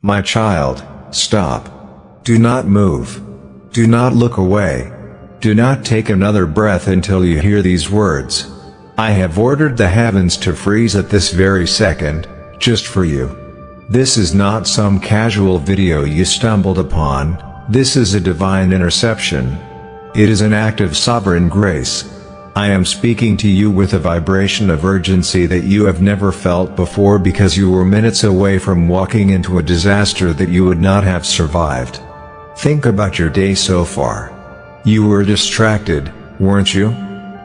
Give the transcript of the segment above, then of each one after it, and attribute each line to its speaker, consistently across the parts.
Speaker 1: My child, stop. Do not move. Do not look away. Do not take another breath until you hear these words. I have ordered the heavens to freeze at this very second, just for you. This is not some casual video you stumbled upon, this is a divine interception. It is an act of sovereign grace. I am speaking to you with a vibration of urgency that you have never felt before because you were minutes away from walking into a disaster that you would not have survived. Think about your day so far. You were distracted, weren't you?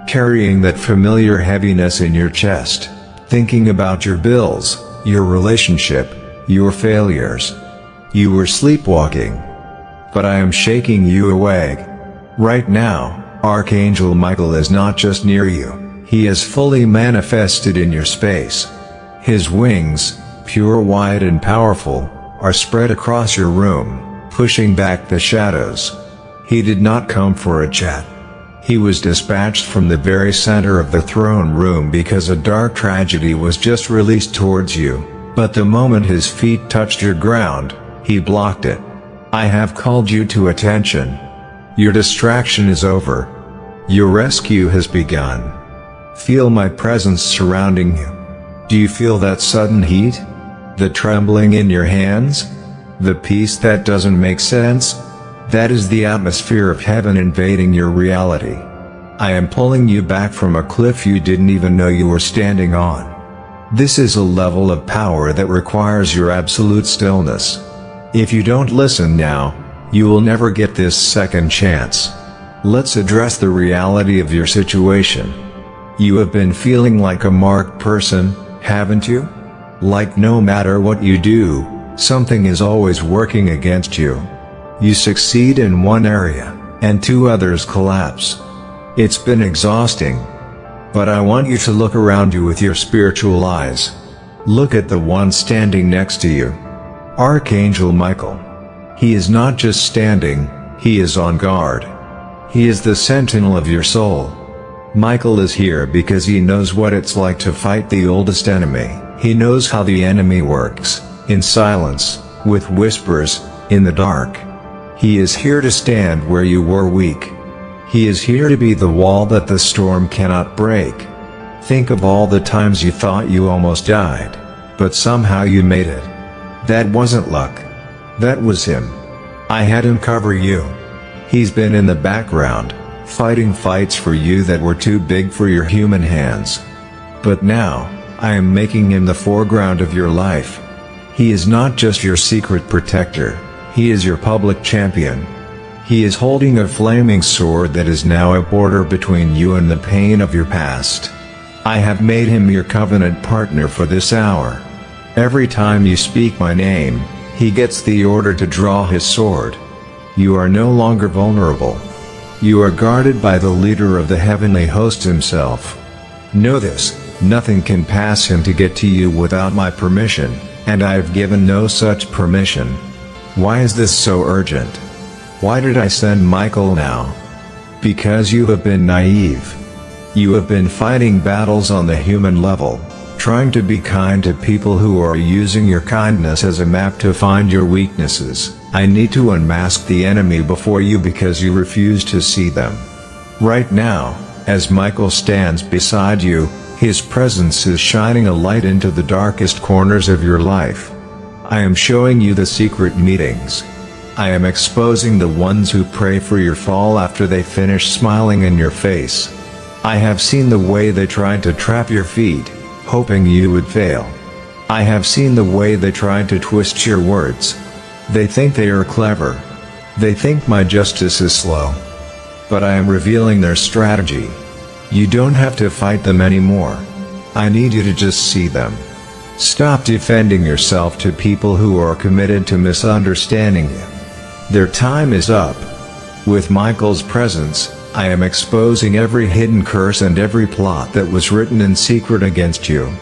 Speaker 1: Carrying that familiar heaviness in your chest, thinking about your bills, your relationship, your failures. You were sleepwalking. But I am shaking you awake. Right now, Archangel Michael is not just near you, he is fully manifested in your space. His wings, pure white and powerful, are spread across your room, pushing back the shadows. He did not come for a chat. He was dispatched from the very center of the throne room because a dark tragedy was just released towards you, but the moment his feet touched your ground, he blocked it. I have called you to attention. Your distraction is over. Your rescue has begun. Feel my presence surrounding you. Do you feel that sudden heat? The trembling in your hands? The peace that doesn't make sense? That is the atmosphere of heaven invading your reality. I am pulling you back from a cliff you didn't even know you were standing on. This is a level of power that requires your absolute stillness. If you don't listen now, you will never get this second chance. Let's address the reality of your situation. You have been feeling like a marked person, haven't you? Like no matter what you do, something is always working against you. You succeed in one area, and two others collapse. It's been exhausting. But I want you to look around you with your spiritual eyes. Look at the one standing next to you. Archangel Michael. He is not just standing, he is on guard. He is the sentinel of your soul. Michael is here because he knows what it's like to fight the oldest enemy. He knows how the enemy works, in silence, with whispers, in the dark. He is here to stand where you were weak. He is here to be the wall that the storm cannot break. Think of all the times you thought you almost died, but somehow you made it. That wasn't luck. That was him. I had him cover you. He's been in the background, fighting fights for you that were too big for your human hands. But now, I am making him the foreground of your life. He is not just your secret protector, he is your public champion. He is holding a flaming sword that is now a border between you and the pain of your past. I have made him your covenant partner for this hour. Every time you speak my name, he gets the order to draw his sword. You are no longer vulnerable. You are guarded by the leader of the heavenly host himself. Know this, nothing can pass him to get to you without my permission, and I have given no such permission. Why is this so urgent? Why did I send Michael now? Because you have been naive. You have been fighting battles on the human level, trying to be kind to people who are using your kindness as a map to find your weaknesses. I need to unmask the enemy before you because you refuse to see them. Right now, as Michael stands beside you, his presence is shining a light into the darkest corners of your life. I am showing you the secret meetings. I am exposing the ones who pray for your fall after they finish smiling in your face. I have seen the way they tried to trap your feet, hoping you would fail. I have seen the way they tried to twist your words. They think they are clever. They think my justice is slow. But I am revealing their strategy. You don't have to fight them anymore. I need you to just see them. Stop defending yourself to people who are committed to misunderstanding you. Their time is up. With Michael's presence, I am exposing every hidden curse and every plot that was written in secret against you.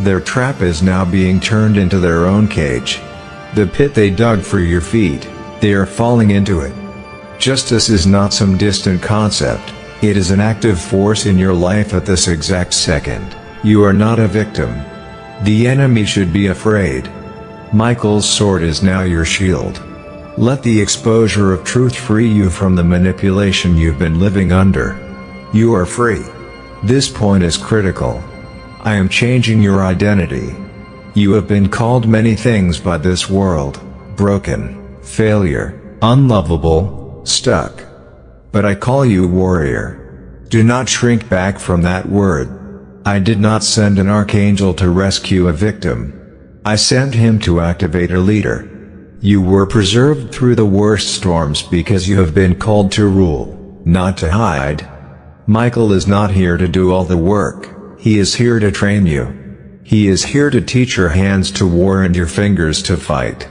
Speaker 1: Their trap is now being turned into their own cage. The pit they dug for your feet, they are falling into it. Justice is not some distant concept, it is an active force in your life at this exact second. You are not a victim. The enemy should be afraid. Michael's sword is now your shield. Let the exposure of truth free you from the manipulation you've been living under. You are free. This point is critical. I am changing your identity. You have been called many things by this world: broken, failure, unlovable, stuck. But I call you warrior. Do not shrink back from that word. I did not send an archangel to rescue a victim. I sent him to activate a leader. You were preserved through the worst storms because you have been called to rule, not to hide. Michael is not here to do all the work. He is here to train you. He is here to teach your hands to war and your fingers to fight.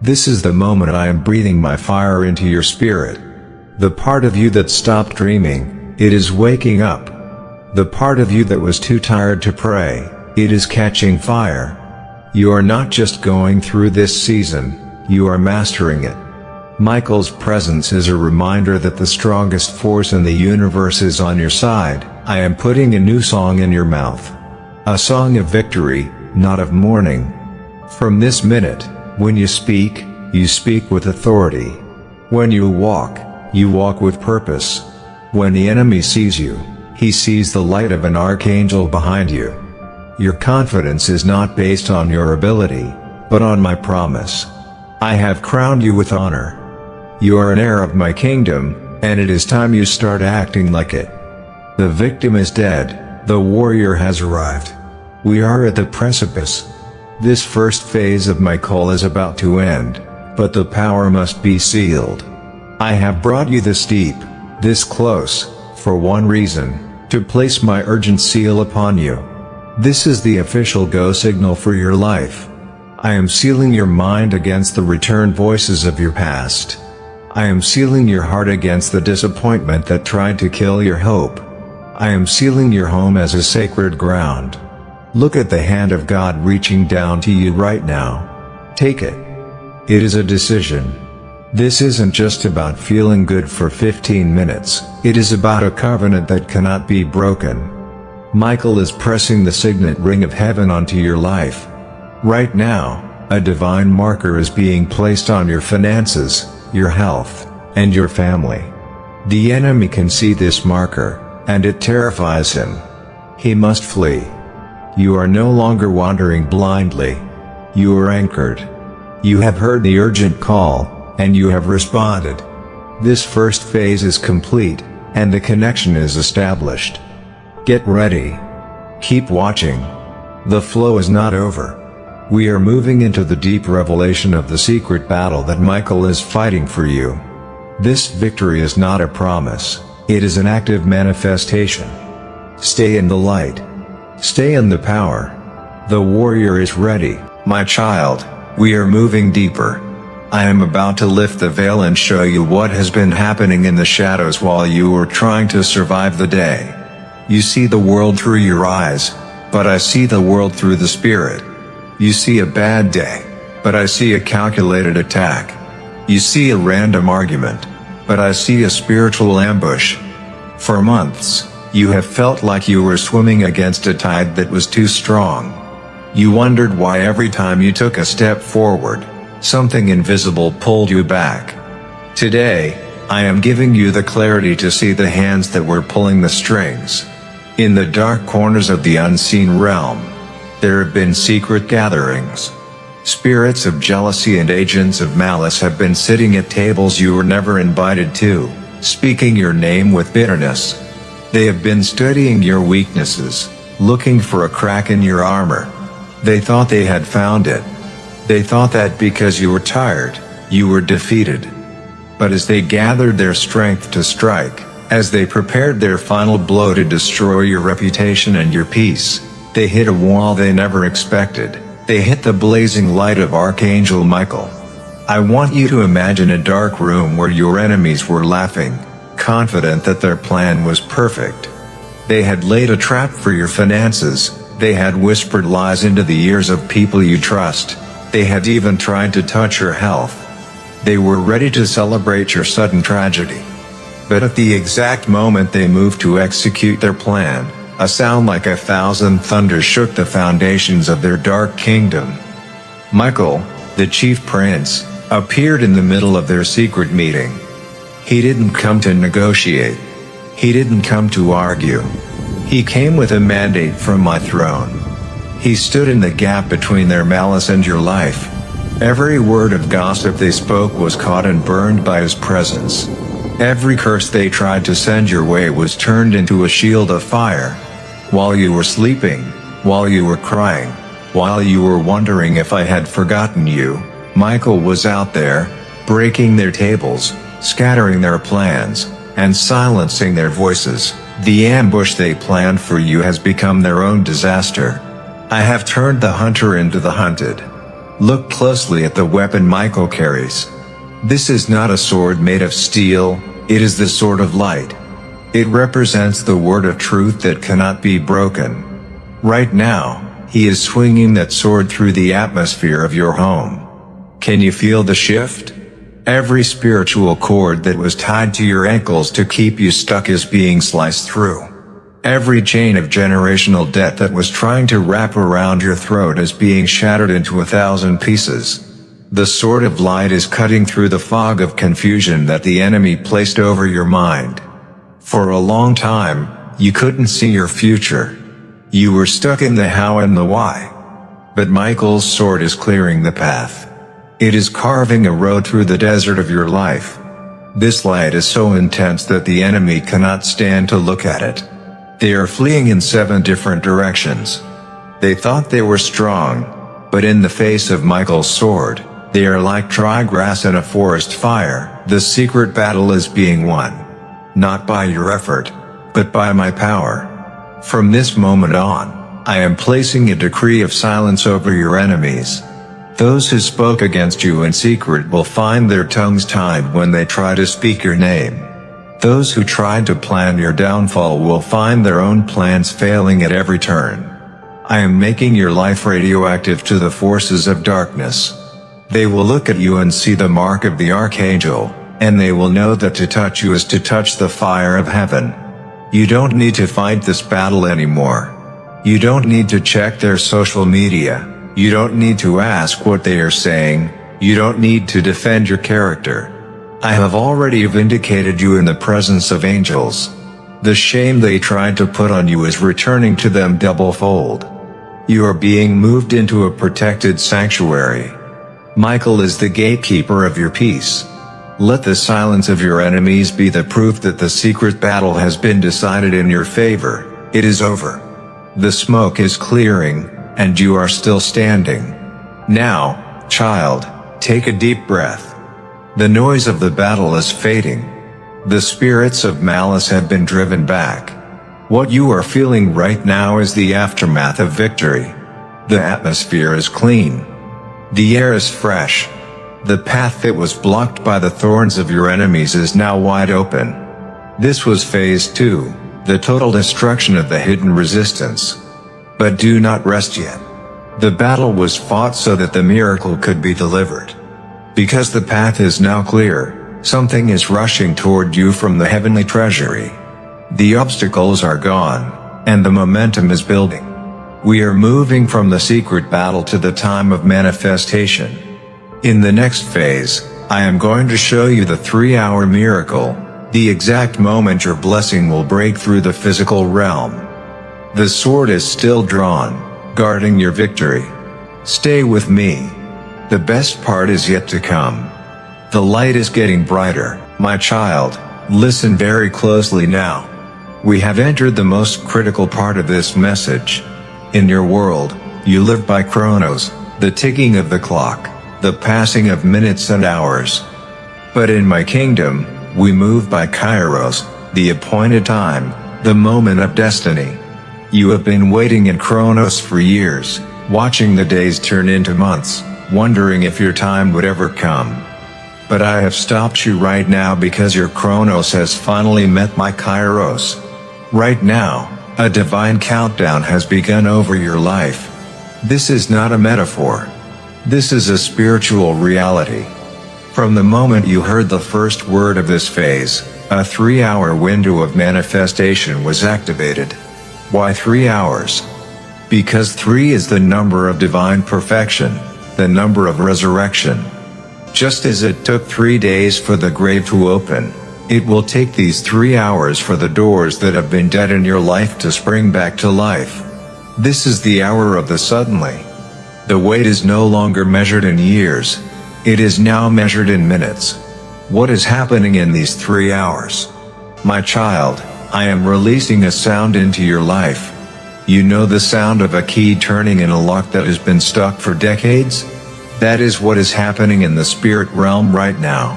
Speaker 1: This is the moment I am breathing my fire into your spirit. The part of you that stopped dreaming, it is waking up. The part of you that was too tired to pray, it is catching fire. You are not just going through this season, you are mastering it. Michael's presence is a reminder that the strongest force in the universe is on your side. I am putting a new song in your mouth. A song of victory, not of mourning. From this minute, when you speak with authority. When you walk with purpose. When the enemy sees you, he sees the light of an archangel behind you. Your confidence is not based on your ability, but on my promise. I have crowned you with honor. You are an heir of my kingdom, and it is time you start acting like it. The victim is dead, the warrior has arrived. We are at the precipice. This first phase of my call is about to end, but the power must be sealed. I have brought you this deep, this close, for one reason: to place my urgent seal upon you. This is the official go signal for your life. I am sealing your mind against the return voices of your past. I am sealing your heart against the disappointment that tried to kill your hope. I am sealing your home as a sacred ground. Look at the hand of God reaching down to you right now. Take it. It is a decision. This isn't just about feeling good for 15 minutes, it is about a covenant that cannot be broken. Michael is pressing the signet ring of heaven onto your life. Right now, a divine marker is being placed on your finances, your health, and your family. The enemy can see this marker, and it terrifies him. He must flee. You are no longer wandering blindly. You are anchored. You have heard the urgent call, and you have responded. This first phase is complete, and the connection is established. Get ready. Keep watching. The flow is not over. We are moving into the deep revelation of the secret battle that Michael is fighting for you. This victory is not a promise, it is an active manifestation. Stay in the light. Stay in the power. The warrior is ready. My child, we are moving deeper. I am about to lift the veil and show you what has been happening in the shadows while you were trying to survive the day. You see the world through your eyes, but I see the world through the Spirit. You see a bad day, but I see a calculated attack. You see a random argument, but I see a spiritual ambush. For months, you have felt like you were swimming against a tide that was too strong. You wondered why every time you took a step forward, something invisible pulled you back. Today, I am giving you the clarity to see the hands that were pulling the strings. In the dark corners of the unseen realm, there have been secret gatherings. Spirits of jealousy and agents of malice have been sitting at tables you were never invited to, speaking your name with bitterness. They have been studying your weaknesses, looking for a crack in your armor. They thought they had found it. They thought that because you were tired, you were defeated. But as they gathered their strength to strike, as they prepared their final blow to destroy your reputation and your peace, they hit a wall they never expected. They hit the blazing light of Archangel Michael. I want you to imagine a dark room where your enemies were laughing, confident that their plan was perfect. They had laid a trap for your finances, they had whispered lies into the ears of people you trust, they had even tried to touch your health. They were ready to celebrate your sudden tragedy. But at the exact moment they moved to execute their plan, a sound like 1,000 thunders shook the foundations of their dark kingdom. Michael, the chief prince, appeared in the middle of their secret meeting. He didn't come to negotiate. He didn't come to argue. He came with a mandate from my throne. He stood in the gap between their malice and your life. Every word of gossip they spoke was caught and burned by his presence. Every curse they tried to send your way was turned into a shield of fire. While you were sleeping, while you were crying, while you were wondering if I had forgotten you, Michael was out there, breaking their tables, scattering their plans, and silencing their voices. The ambush they planned for you has become their own disaster. I have turned the hunter into the hunted. Look closely at the weapon Michael carries. This is not a sword made of steel, it is the sword of light. It represents the word of truth that cannot be broken. Right now, he is swinging that sword through the atmosphere of your home. Can you feel the shift? Every spiritual cord that was tied to your ankles to keep you stuck is being sliced through. Every chain of generational debt that was trying to wrap around your throat is being shattered into 1,000 pieces. The sword of light is cutting through the fog of confusion that the enemy placed over your mind. For a long time, you couldn't see your future. You were stuck in the how and the why. But Michael's sword is clearing the path. It is carving a road through the desert of your life. This light is so intense that the enemy cannot stand to look at it. They are fleeing in 7 different directions. They thought they were strong, but in the face of Michael's sword, they are like dry grass in a forest fire. The secret battle is being won. Not by your effort, but by my power. From this moment on, I am placing a decree of silence over your enemies. Those who spoke against you in secret will find their tongues tied when they try to speak your name. Those who tried to plan your downfall will find their own plans failing at every turn. I am making your life radioactive to the forces of darkness. They will look at you and see the mark of the archangel, and they will know that to touch you is to touch the fire of heaven. You don't need to fight this battle anymore. You don't need to check their social media. You don't need to ask what they are saying. You don't need to defend your character. I have already vindicated you in the presence of angels. The shame they tried to put on you is returning to them double-fold. You are being moved into a protected sanctuary. Michael is the gatekeeper of your peace. Let the silence of your enemies be the proof that the secret battle has been decided in your favor. It is over. The smoke is clearing, and you are still standing. Now, child, take a deep breath. The noise of the battle is fading. The spirits of malice have been driven back. What you are feeling right now is the aftermath of victory. The atmosphere is clean. The air is fresh. The path that was blocked by the thorns of your enemies is now wide open. This was phase 2, the total destruction of the hidden resistance. But do not rest yet. The battle was fought so that the miracle could be delivered. Because the path is now clear, something is rushing toward you from the heavenly treasury. The obstacles are gone, and the momentum is building. We are moving from the secret battle to the time of manifestation. In the next phase, I am going to show you the 3-hour miracle, the exact moment your blessing will break through the physical realm. The sword is still drawn, guarding your victory. Stay with me. The best part is yet to come. The light is getting brighter, my child. Listen very closely now. We have entered the most critical part of this message. In your world, you live by chronos, the ticking of the clock, the passing of minutes and hours. But in my kingdom, we move by kairos, the appointed time, the moment of destiny. You have been waiting in chronos for years, watching the days turn into months, wondering if your time would ever come. But I have stopped you right now because your chronos has finally met my kairos. Right now, a divine countdown has begun over your life. This is not a metaphor. This is a spiritual reality. From the moment you heard the first word of this phase, a 3-hour window of manifestation was activated. Why 3 hours? Because 3 is the number of divine perfection. the number of resurrection. Just as it took 3 days for the grave to open, it will take these 3 hours for the doors that have been dead in your life to spring back to life. This is the hour of the suddenly. The wait is no longer measured in years. It is now measured in minutes. What is happening in these 3 hours? My child, I am releasing a sound into your life. You know the sound of a key turning in a lock that has been stuck for decades? That is what is happening in the spirit realm right now.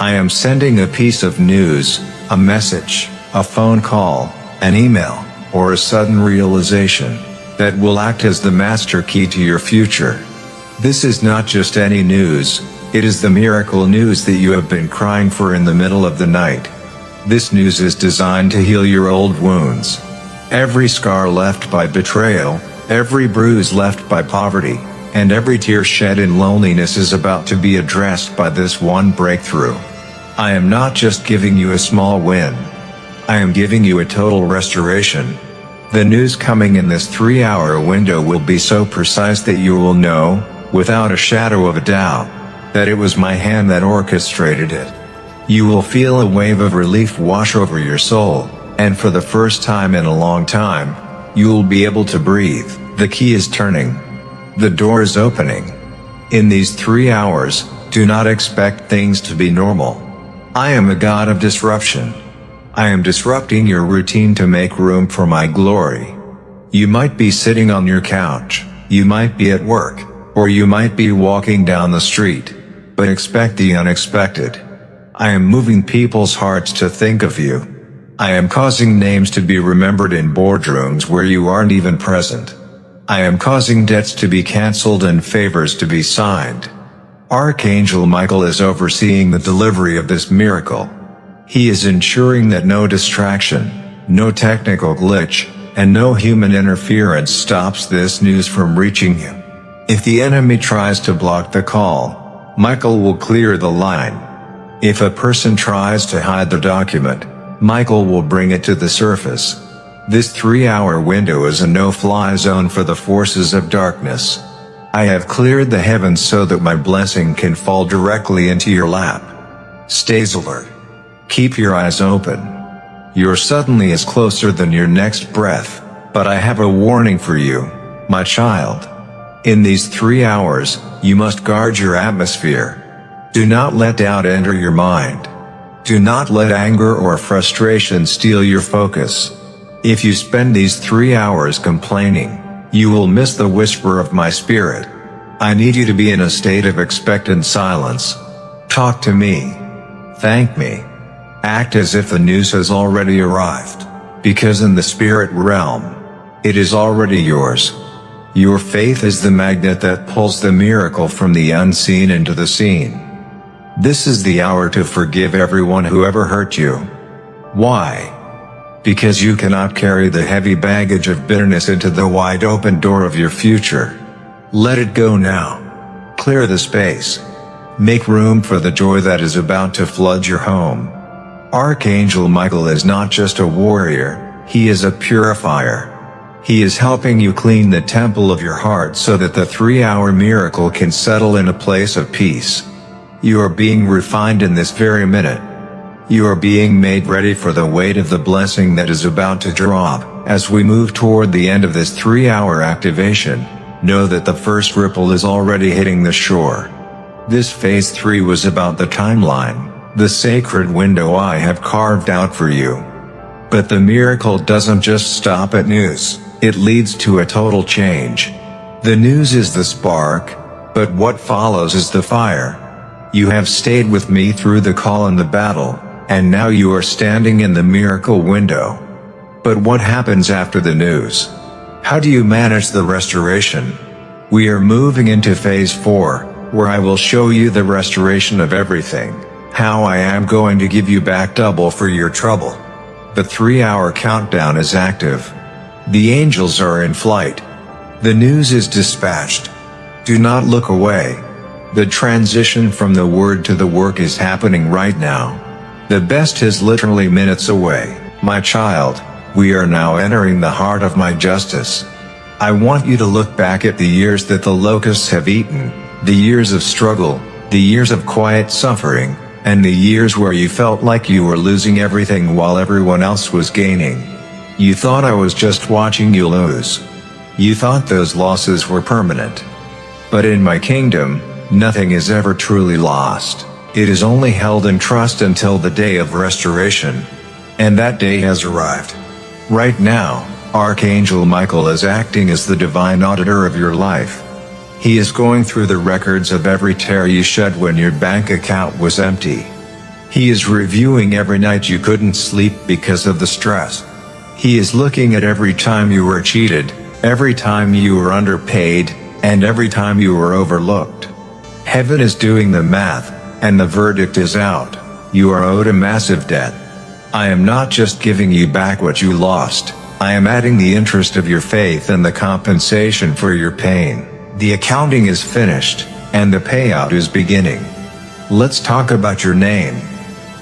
Speaker 1: I am sending a piece of news, a message, a phone call, an email, or a sudden realization that will act as the master key to your future. This is not just any news, it is the miracle news that you have been crying for in the middle of the night. This news is designed to heal your old wounds. Every scar left by betrayal, every bruise left by poverty, and every tear shed in loneliness is about to be addressed by this one breakthrough. I am not just giving you a small win. I am giving you a total restoration. The news coming in this 3-hour window will be so precise that you will know, without a shadow of a doubt, that it was my hand that orchestrated it. You will feel a wave of relief wash over your soul, and for the first time in a long time, you will be able to breathe. The key is turning. The door is opening. In these 3 hours, do not expect things to be normal. I am a God of disruption. I am disrupting your routine to make room for my glory. You might be sitting on your couch, you might be at work, or you might be walking down the street, but expect the unexpected. I am moving people's hearts to think of you. I am causing names to be remembered in boardrooms where you aren't even present. I am causing debts to be canceled and favors to be signed. Archangel Michael is overseeing the delivery of this miracle. He is ensuring that no distraction, no technical glitch, and no human interference stops this news from reaching you. If the enemy tries to block the call, Michael will clear the line. If a person tries to hide the document, Michael will bring it to the surface. This 3-hour window is a no-fly zone for the forces of darkness. I have cleared the heavens so that my blessing can fall directly into your lap. Stay alert. Keep your eyes open. Your suddenly is closer than your next breath, but I have a warning for you, my child. In these 3 hours, you must guard your atmosphere. Do not let doubt enter your mind. Do not let anger or frustration steal your focus. If you spend these 3 hours complaining, you will miss the whisper of my spirit. I need you to be in a state of expectant silence. Talk to me. Thank me. Act as if the news has already arrived, because in the spirit realm, it is already yours. Your faith is the magnet that pulls the miracle from the unseen into the seen. This is the hour to forgive everyone who ever hurt you. Why? Because you cannot carry the heavy baggage of bitterness into the wide open door of your future. Let it go now. Clear the space. Make room for the joy that is about to flood your home. Archangel Michael is not just a warrior, he is a purifier. He is helping you clean the temple of your heart so that the 3-hour miracle can settle in a place of peace. You are being refined in this very minute. You are being made ready for the weight of the blessing that is about to drop. As we move toward the end of this 3-hour activation, know that the first ripple is already hitting the shore. This phase 3 was about the timeline, the sacred window I have carved out for you. But the miracle doesn't just stop at news, it leads to a total change. The news is the spark, but what follows is the fire. You have stayed with me through the call and the battle, and now you are standing in the miracle window. But what happens after the news? How do you manage the restoration? We are moving into phase 4, where I will show you the restoration of everything, how I am going to give you back double for your trouble. The 3-hour countdown is active. The angels are in flight. The news is dispatched. Do not look away. The transition from the word to the work is happening right now. The best is literally minutes away. My child, we are now entering the heart of my justice. I want you to look back at the years that the locusts have eaten, The years of struggle, the years of quiet suffering, and the years where you felt like you were losing everything while everyone else was gaining. You thought I was just watching you lose. You thought those losses were permanent. But in my kingdom, nothing is ever truly lost. It is only held in trust until the day of restoration. And that day has arrived. Right now, Archangel Michael is acting as the divine auditor of your life. He is going through the records of every tear you shed when your bank account was empty. He is reviewing every night you couldn't sleep because of the stress. He is looking at every time you were cheated, every time you were underpaid, and every time you were overlooked. Heaven is doing the math, and the verdict is out. You are owed a massive debt. I am not just giving you back what you lost, I am adding the interest of your faith and the compensation for your pain. The accounting is finished, and the payout is beginning. Let's talk about your name.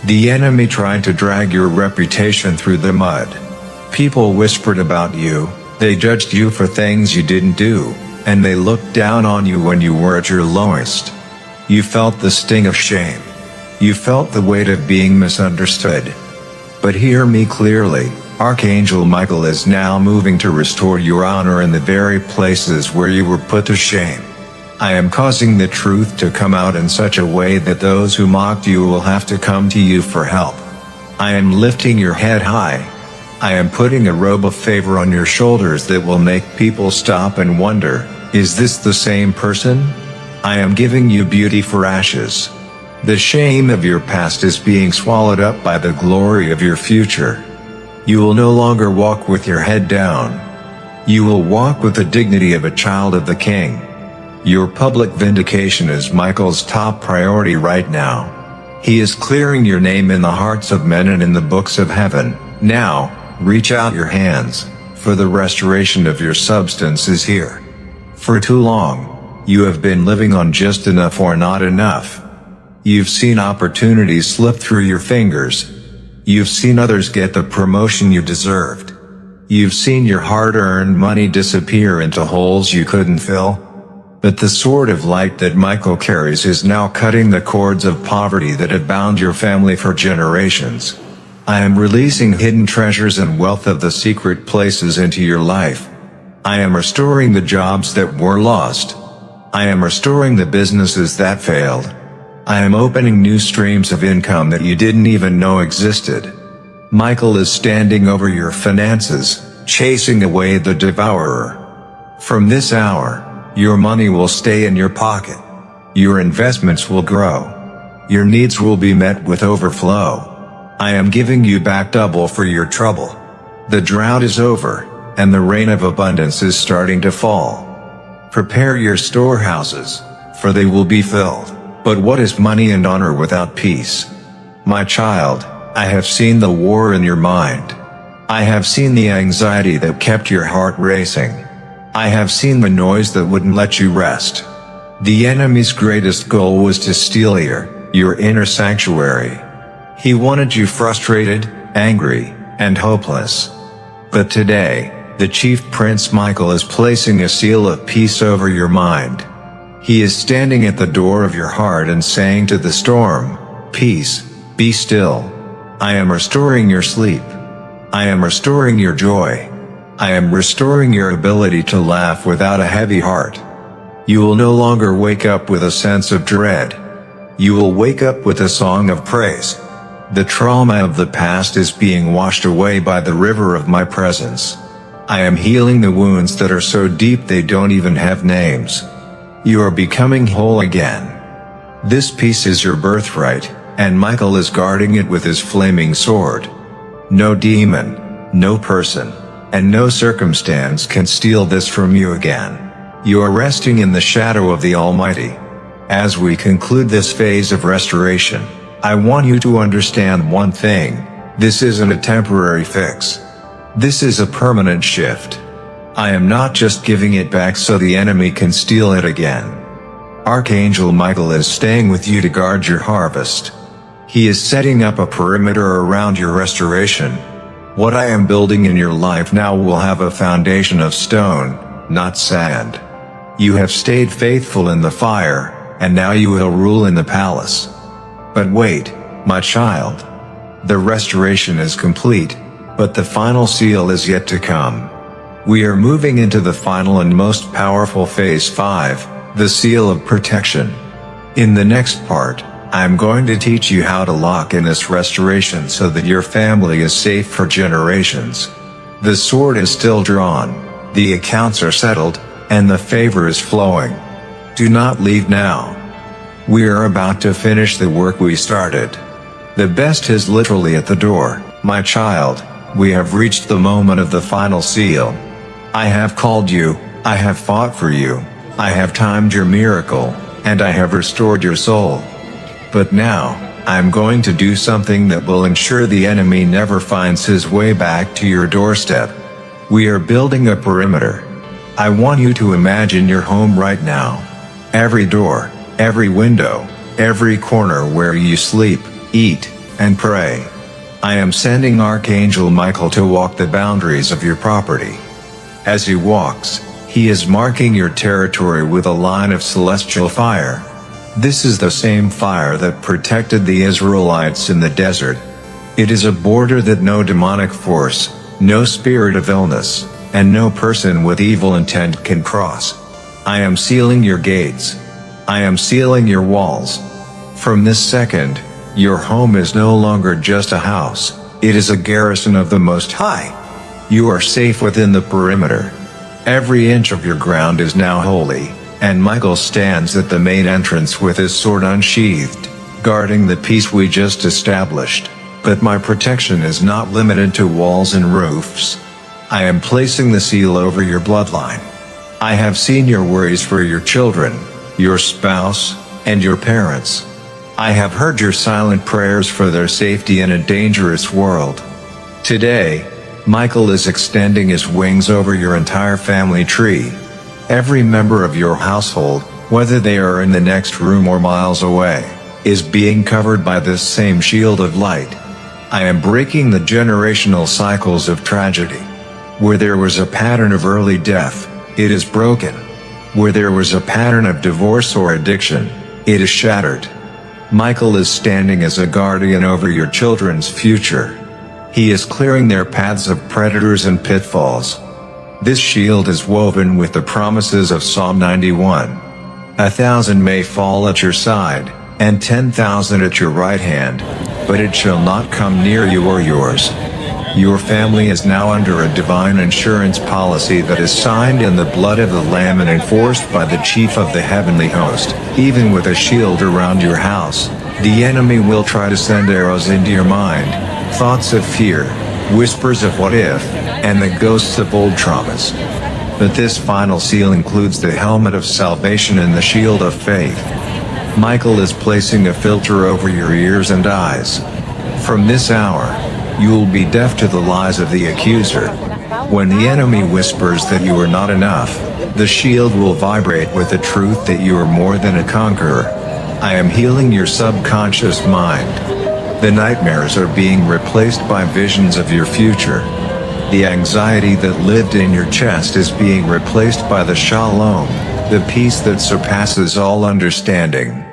Speaker 1: The enemy tried to drag your reputation through the mud. People whispered about you, they judged you for things you didn't do, and they looked down on you when you were at your lowest. You felt the sting of shame. You felt the weight of being misunderstood. But hear me clearly, Archangel Michael is now moving to restore your honor in the very places where you were put to shame. I am causing the truth to come out in such a way that those who mocked you will have to come to you for help. I am lifting your head high. I am putting a robe of favor on your shoulders that will make people stop and wonder, is this the same person? I am giving you beauty for ashes. The shame of your past is being swallowed up by the glory of your future. You will no longer walk with your head down. You will walk with the dignity of a child of the King. Your public vindication is Michael's top priority right now. He is clearing your name in the hearts of men and in the books of heaven. Now, reach out your hands, for the restoration of your substance is here. For too long, you have been living on just enough or not enough. You've seen opportunities slip through your fingers. You've seen others get the promotion you deserved. You've seen your hard-earned money disappear into holes you couldn't fill. But the sword of light that Michael carries is now cutting the cords of poverty that have bound your family for generations. I am releasing hidden treasures and wealth of the secret places into your life. I am restoring the jobs that were lost. I am restoring the businesses that failed. I am opening new streams of income that you didn't even know existed. Michael is standing over your finances, chasing away the devourer. From this hour, your money will stay in your pocket. Your investments will grow. Your needs will be met with overflow. I am giving you back double for your trouble. The drought is over, and the rain of abundance is starting to fall. Prepare your storehouses, for they will be filled. But what is money and honor without peace? My child, I have seen the war in your mind. I have seen the anxiety that kept your heart racing. I have seen the noise that wouldn't let you rest. The enemy's greatest goal was to steal your inner sanctuary. He wanted you frustrated, angry, and hopeless. But today, the Chief Prince Michael is placing a seal of peace over your mind. He is standing at the door of your heart and saying to the storm, "Peace, be still." I am restoring your sleep. I am restoring your joy. I am restoring your ability to laugh without a heavy heart. You will no longer wake up with a sense of dread. You will wake up with a song of praise. The trauma of the past is being washed away by the river of my presence. I am healing the wounds that are so deep they don't even have names. You are becoming whole again. This peace is your birthright, and Michael is guarding it with his flaming sword. No demon, no person, and no circumstance can steal this from you again. You are resting in the shadow of the Almighty. As we conclude this phase of restoration, I want you to understand one thing: this isn't a temporary fix. This is a permanent shift. I am not just giving it back so the enemy can steal it again. Archangel Michael is staying with you to guard your harvest. He is setting up a perimeter around your restoration. What I am building in your life now will have a foundation of stone, not sand. You have stayed faithful in the fire, and now you will rule in the palace. But wait, my child. The restoration is complete, but the final seal is yet to come. We are moving into the final and most powerful phase 5, the seal of protection. In the next part, I am going to teach you how to lock in this restoration so that your family is safe for generations. The sword is still drawn, the accounts are settled, and the favor is flowing. Do not leave now. We are about to finish the work we started. The best is literally at the door, my child. We have reached the moment of the final seal. I have called you, I have fought for you, I have timed your miracle, and I have restored your soul. But now, I am going to do something that will ensure the enemy never finds his way back to your doorstep. We are building a perimeter. I want you to imagine your home right now. Every door, every window, every corner where you sleep, eat, and pray. I am sending Archangel Michael to walk the boundaries of your property. As he walks, he is marking your territory with a line of celestial fire. This is the same fire that protected the Israelites in the desert. It is a border that no demonic force, no spirit of illness, and no person with evil intent can cross. I am sealing your gates. I am sealing your walls. From this second, your home is no longer just a house, it is a garrison of the Most High. You are safe within the perimeter. Every inch of your ground is now holy, and Michael stands at the main entrance with his sword unsheathed, guarding the peace we just established. But my protection is not limited to walls and roofs. I am placing the seal over your bloodline. I have seen your worries for your children, your spouse, and your parents. I have heard your silent prayers for their safety in a dangerous world. Today, Michael is extending his wings over your entire family tree. Every member of your household, whether they are in the next room or miles away, is being covered by this same shield of light. I am breaking the generational cycles of tragedy. Where there was a pattern of early death, it is broken. Where there was a pattern of divorce or addiction, it is shattered. Michael is standing as a guardian over your children's future. He is clearing their paths of predators and pitfalls. This shield is woven with the promises of Psalm 91. 1,000 may fall at your side, and 10,000 at your right hand, but it shall not come near you or yours. Your family is now under a divine insurance policy that is signed in the blood of the Lamb and enforced by the chief of the heavenly host. Even with a shield around your house, the enemy will try to send arrows into your mind, thoughts of fear, whispers of what if, and the ghosts of old traumas. But this final seal includes the helmet of salvation and the shield of faith. Michael is placing a filter over your ears and eyes. From this hour, you will be deaf to the lies of the accuser. When the enemy whispers that you are not enough, the shield will vibrate with the truth that you are more than a conqueror. I am healing your subconscious mind. The nightmares are being replaced by visions of your future. The anxiety that lived in your chest is being replaced by the shalom, the peace that surpasses all understanding.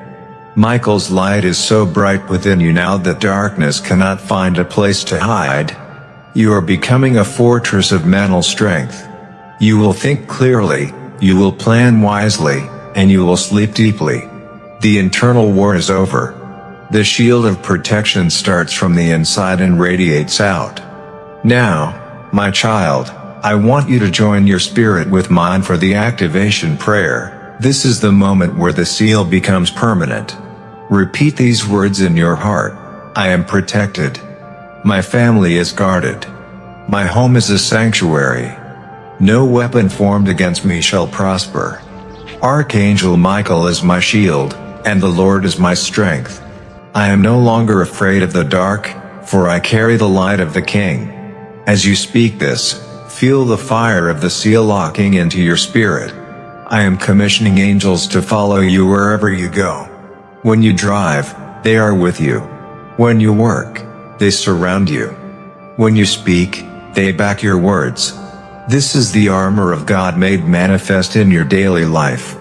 Speaker 1: Michael's light is so bright within you now that darkness cannot find a place to hide. You are becoming a fortress of mental strength. You will think clearly, you will plan wisely, and you will sleep deeply. The internal war is over. The shield of protection starts from the inside and radiates out. Now, my child, I want you to join your spirit with mine for the activation prayer. This is the moment where the seal becomes permanent. Repeat these words in your heart. I am protected. My family is guarded. My home is a sanctuary. No weapon formed against me shall prosper. Archangel Michael is my shield, and the Lord is my strength. I am no longer afraid of the dark, for I carry the light of the King. As you speak this, feel the fire of the seal locking into your spirit. I am commissioning angels to follow you wherever you go. When you drive, they are with you. When you work, they surround you. When you speak, they back your words. This is the armor of God made manifest in your daily life.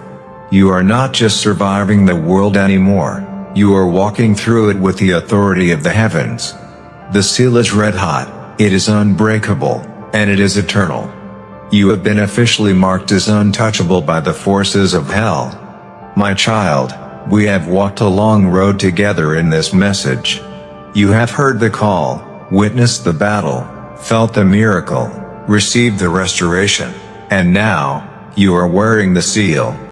Speaker 1: You are not just surviving the world anymore, you are walking through it with the authority of the heavens. The seal is red hot, it is unbreakable, and it is eternal. You have been officially marked as untouchable by the forces of hell. My child, we have walked a long road together in this message. You have heard the call, witnessed the battle, felt the miracle, received the restoration, and now, you are wearing the seal.